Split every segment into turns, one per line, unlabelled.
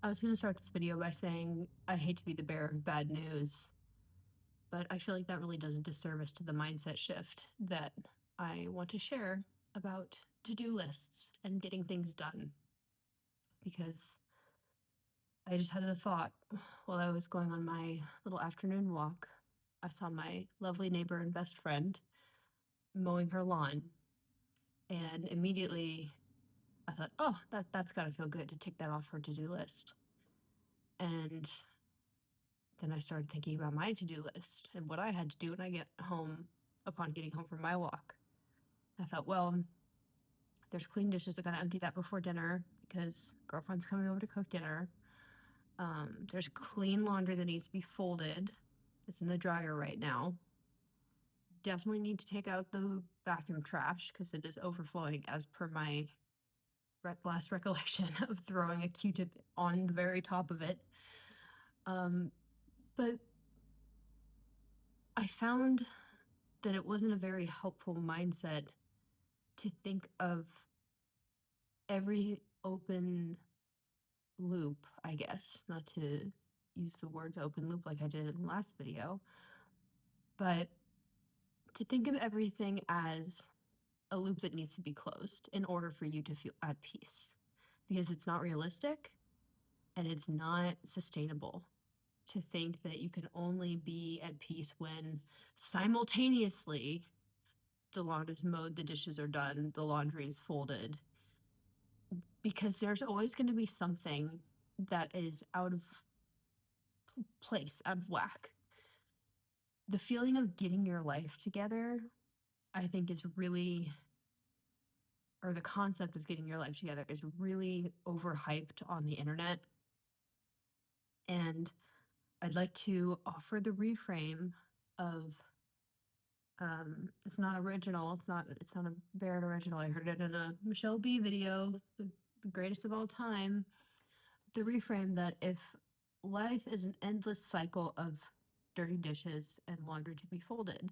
I was going to start this video by saying I hate to be the bearer of bad news, but I feel like that really does a disservice to the mindset shift that I want to share about to-do lists and getting things done. Because I just had the thought while I was going on my little afternoon walk, I saw my lovely neighbor and best friend mowing her lawn, and immediately I thought, oh, that's got to feel good to tick that off her to-do list. And then I started thinking about my to-do list and what I had to do when I get home upon getting home from my walk. I thought, well, there's clean dishes. I gotta empty that before dinner because girlfriend's coming over to cook dinner. There's clean laundry that needs to be folded. It's in the dryer right now. Definitely need to take out the bathroom trash because it is overflowing as per my last recollection of throwing a Q-tip on the very top of it. But I found that it wasn't a very helpful mindset to think of every open loop, I guess, not to use the words open loop like I did in the last video, but to think of everything as a loop that needs to be closed in order for you to feel at peace, because it's not realistic and it's not sustainable to think that you can only be at peace when simultaneously the lawn is mowed, the dishes are done, the laundry is folded, because there's always going to be something that is out of place, out of whack. The feeling of getting your life together, I think, is really, or the concept of getting your life together is really overhyped on the internet. And I'd like to offer the reframe of it's not original, it's not a Barrett original. I heard it in a Michelle B video, the greatest of all time. The reframe that if life is an endless cycle of dirty dishes and laundry to be folded,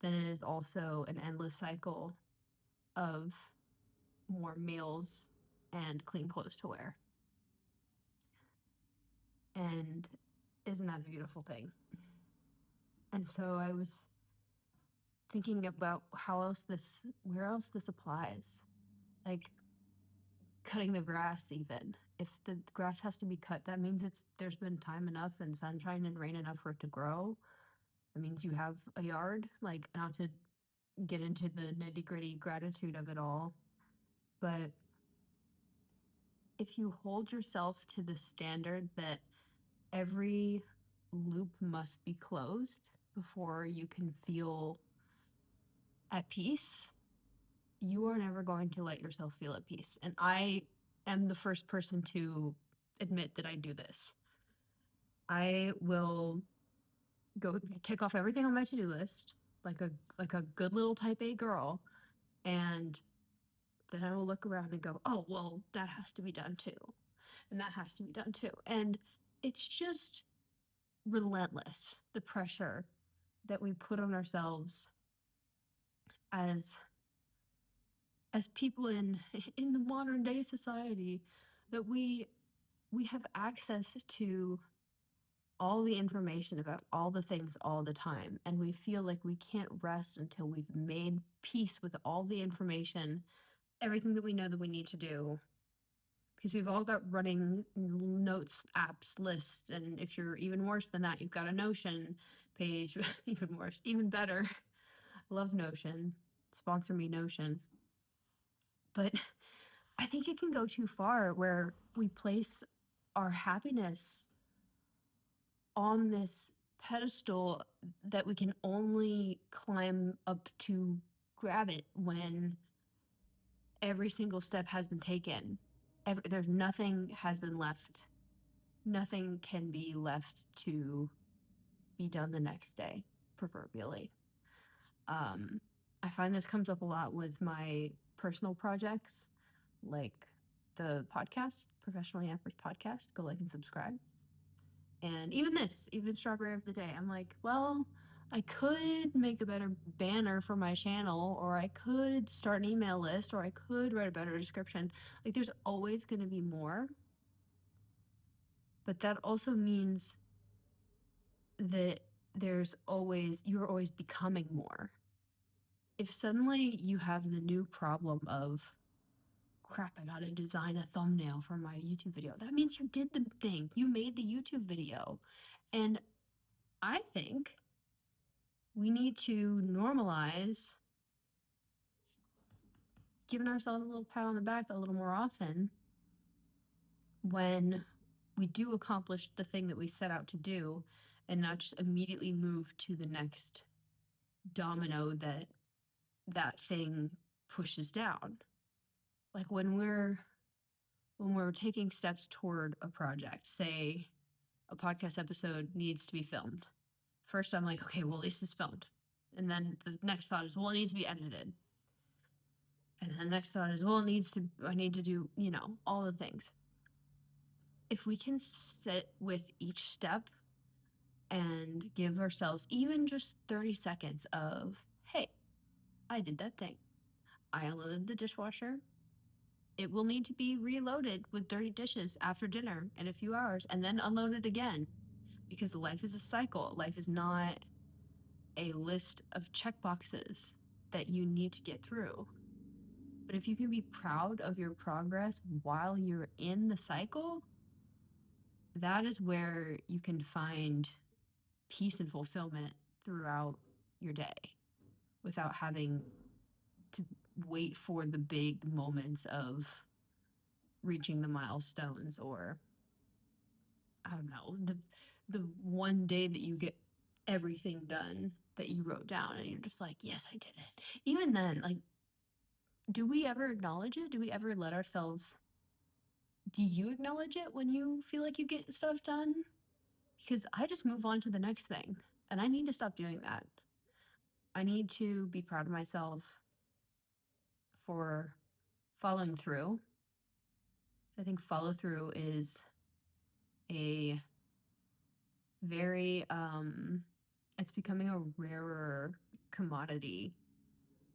then it is also an endless cycle of more meals and clean clothes to wear. And isn't that a beautiful thing? And so I was thinking about where else this applies. Like cutting the grass, even. If the grass has to be cut, that means there's been time enough and sunshine and rain enough for it to grow. It means you have a yard, like, not to get into the nitty-gritty gratitude of it all, but if you hold yourself to the standard that every loop must be closed before you can feel at peace, you are never going to let yourself feel at peace. And I am the first person to admit that I do this. I will go tick off everything on my to-do list like a good little type A girl, and then I will look around and go, oh, well, that has to be done too. And that has to be done too. And it's just relentless, the pressure that we put on ourselves as people in the modern day society, that we have access to all the information about all the things all the time, and we feel like we can't rest until we've made peace with all the information, everything that we know that we need to do, because we've all got running notes apps, lists, and if you're even worse than that, you've got a Notion page. Even worse, even better. Love Notion. Sponsor me, Notion. But I think it can go too far where we place our happiness on this pedestal that we can only climb up to grab it when every single step has been taken. There's nothing has been left. Nothing can be left to be done the next day, proverbially. I find this comes up a lot with my personal projects, like the podcast, Professional Yappers Podcast. Go like and subscribe. And even Strawberry of the Day, I'm like, well, I could make a better banner for my channel, or I could start an email list, or I could write a better description. Like, there's always going to be more. But that also means that you're always becoming more. If suddenly you have the new problem of, crap, I gotta design a thumbnail for my YouTube video, that means you did the thing. You made the YouTube video. And I think we need to normalize giving ourselves a little pat on the back a little more often when we do accomplish the thing that we set out to do, and not just immediately move to the next domino that thing pushes down. Like when we're taking steps toward a project, say a podcast episode needs to be filmed. First I'm like, okay, well, at least it's filmed. And then the next thought is, well, it needs to be edited. And then the next thought is, well, I need to do, all the things. If we can sit with each step and give ourselves even just 30 seconds of, hey, I did that thing. I unloaded the dishwasher. It will need to be reloaded with dirty dishes after dinner in a few hours and then unloaded again, because life is a cycle. Life is not a list of checkboxes that you need to get through. But if you can be proud of your progress while you're in the cycle, that is where you can find peace and fulfillment throughout your day without having to wait for the big moments of reaching the milestones, or I don't know, the one day that you get everything done that you wrote down and you're just like, yes, I did it. Even then, like, do we ever acknowledge it? Do we ever let ourselves, do you acknowledge it when you feel like you get stuff done? Because I just move on to the next thing, and I need to stop doing that. I need to be proud of myself for following through. I think follow through is a very it's becoming a rarer commodity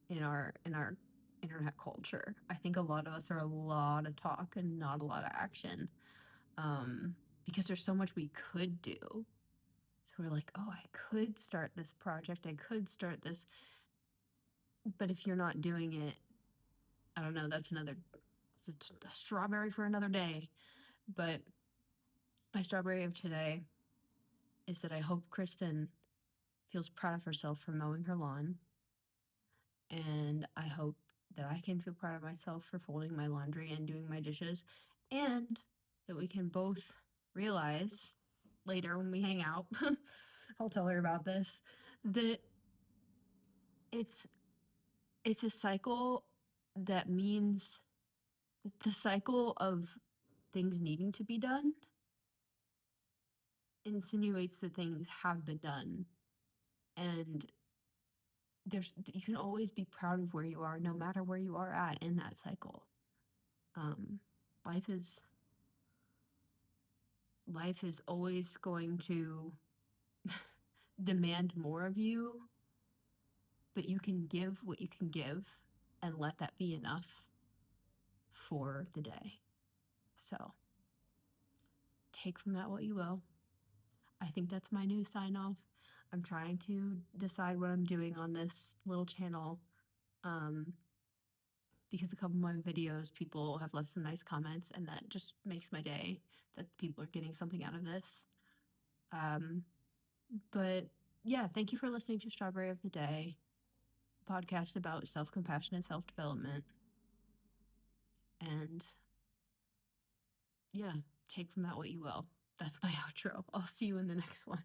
in our internet culture. I think a lot of us are a lot of talk and not a lot of action, because there's so much we could do. So we're like, oh, I could start this project, I could start this, but if you're not doing it, I don't know, it's a strawberry for another day. But my strawberry of today is that I hope Kristen feels proud of herself for mowing her lawn. And I hope that I can feel proud of myself for folding my laundry and doing my dishes. And that we can both realize later when we hang out, I'll tell her about this, that it's a cycle. That means the cycle of things needing to be done insinuates that things have been done. And you can always be proud of where you are, no matter where you are at in that cycle. Um, life is always going to demand more of you, but you can give what you can give and let that be enough for the day. So take from that what you will. I think that's my new sign off. I'm trying to decide what I'm doing on this little channel, because a couple of my videos, people have left some nice comments, and that just makes my day that people are getting something out of this. But yeah, thank you for listening to Strawberry of the Day, a podcast about self-compassion and self-development. And yeah, take from that what you will. That's my outro. I'll see you in the next one.